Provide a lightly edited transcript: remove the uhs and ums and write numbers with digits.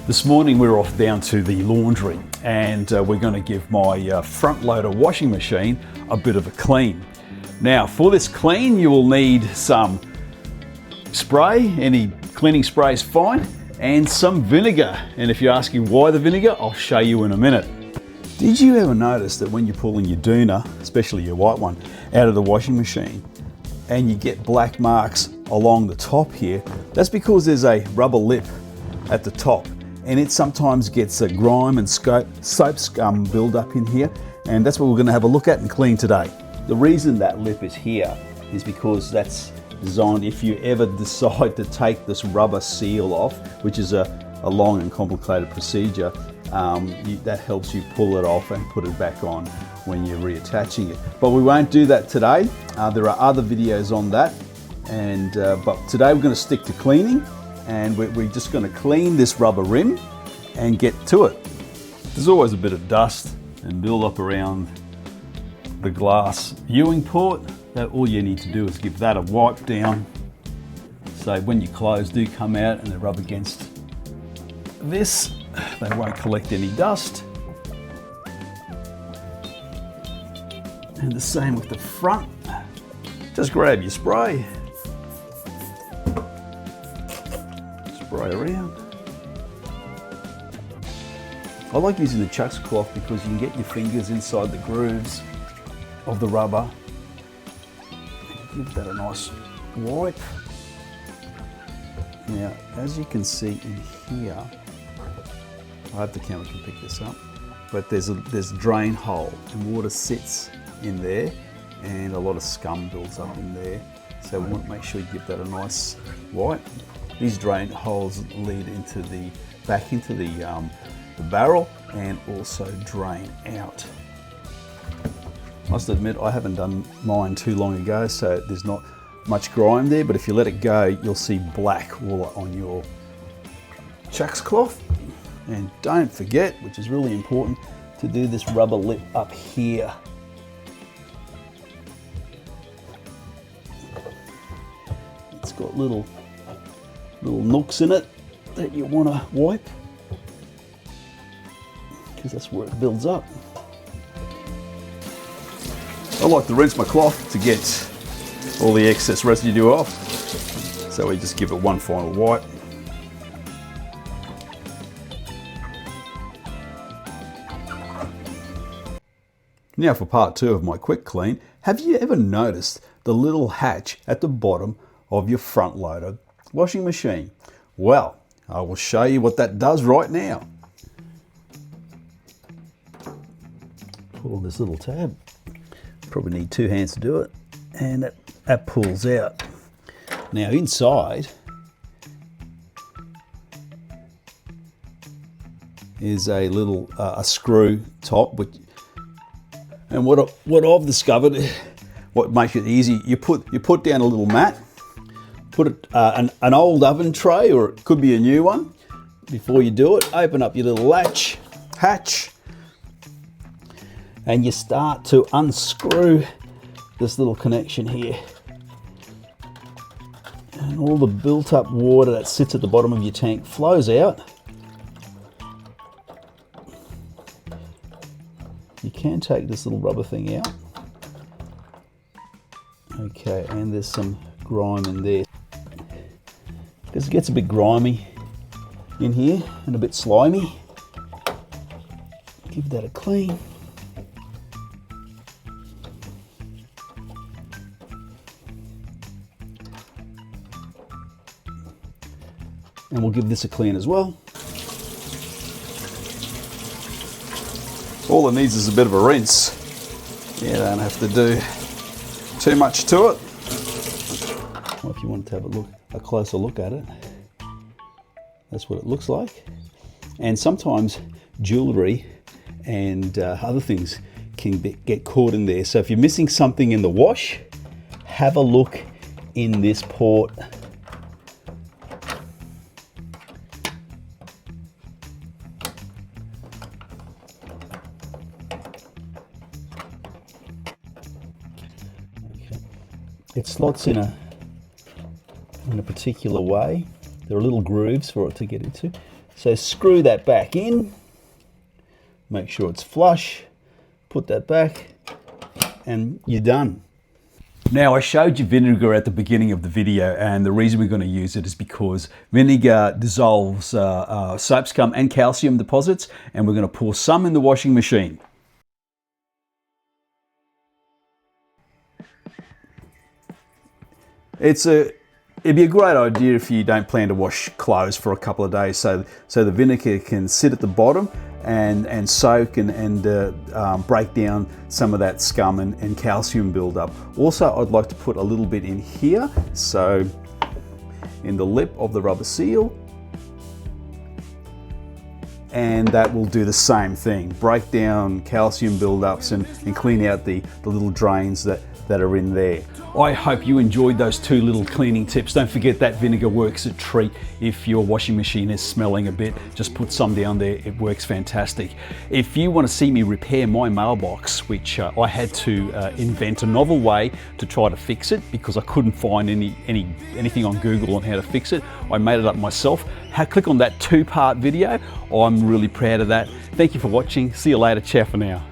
This morning we're off down to the laundry and we're going to give my front loader washing machine a bit of a clean. Now for this clean you will need some spray, any cleaning spray is fine, and some vinegar. And if you're asking why the vinegar, I'll show you in a minute. Did you ever notice that when you're pulling your doona, especially your white one, out of the washing machine and you get black marks along the top here? That's because there's a rubber lip at the top, and it sometimes gets a grime and soap scum build up in here, and that's what we're going to have a look at and clean today. The reason that lip is here is because that's designed if you ever decide to take this rubber seal off, which is a long and complicated procedure. That helps you pull it off and put it back on when you're reattaching it. But we won't do that today. There are other videos on that, and but today we're going to stick to cleaning. And we're just going to clean this rubber rim and get to it. There's always a bit of dust and build up around the glass viewing port. That all you need to do is give that a wipe down. So when your clothes do come out and they rub against this, they won't collect any dust. And the same with the front. Just grab your spray. Spray around. I like using the chucks cloth because you can get your fingers inside the grooves of the rubber. Give that a nice wipe. Now, as you can see in here, I hope the camera can pick this up, but there's a drain hole and water sits in there and a lot of scum builds up in there. So we want to make sure you give that a nice wipe. These drain holes lead back into the barrel and also drain out. I must admit I haven't done mine too long ago, so there's not much grime there, but if you let it go you'll see black all on your chucks cloth. And don't forget, which is really important, to do this rubber lip up here. It's got little nooks in it that you want to wipe, because that's where it builds up. I like to rinse my cloth to get all the excess residue off, so we just give it one final wipe. Now for part two of my quick clean. Have you ever noticed the little hatch at the bottom of your front loader washing machine? Well, I will show you what that does right now. Pull this little tab. Probably need two hands to do it, and that pulls out. Now inside is a little screw top, and what I've discovered, what makes it easy, you put down a little mat. Put an old oven tray, or it could be a new one. Before you do it, open up your little hatch, and you start to unscrew this little connection here. And all the built up water that sits at the bottom of your tank flows out. You can take this little rubber thing out. Okay, and there's some grime in there, because it gets a bit grimy in here and a bit slimy. Give that a clean. And we'll give this a clean as well. All it needs is a bit of a rinse. You don't have to do too much to it. Well, if you wanted to have a closer look at it, that's what it looks like. And sometimes jewellery and other things can get caught in there. So if you're missing something in the wash, have a look in this port. It slots in a particular way. There are little grooves for it to get into. So screw that back in, make sure it's flush, put that back, and you're done. Now, I showed you vinegar at the beginning of the video, and the reason we're going to use it is because vinegar dissolves soap scum and calcium deposits, and we're going to pour some in the washing machine. It'd be a great idea if you don't plan to wash clothes for a couple of days, so the vinegar can sit at the bottom and soak and break down some of that scum and calcium buildup. Also, I'd like to put a little bit in here, so in the lip of the rubber seal, and that will do the same thing, break down calcium buildups and clean out the little drains that are in there. I hope you enjoyed those 2 little cleaning tips. Don't forget that vinegar works a treat. If your washing machine is smelling a bit, just put some down there. It works fantastic. If you want to see me repair my mailbox, which I had to invent a novel way to try to fix it because I couldn't find anything on Google on how to fix it, I made it up myself. Click on that 2-part video. I'm really proud of that. Thank you for watching. See you later. Ciao for now.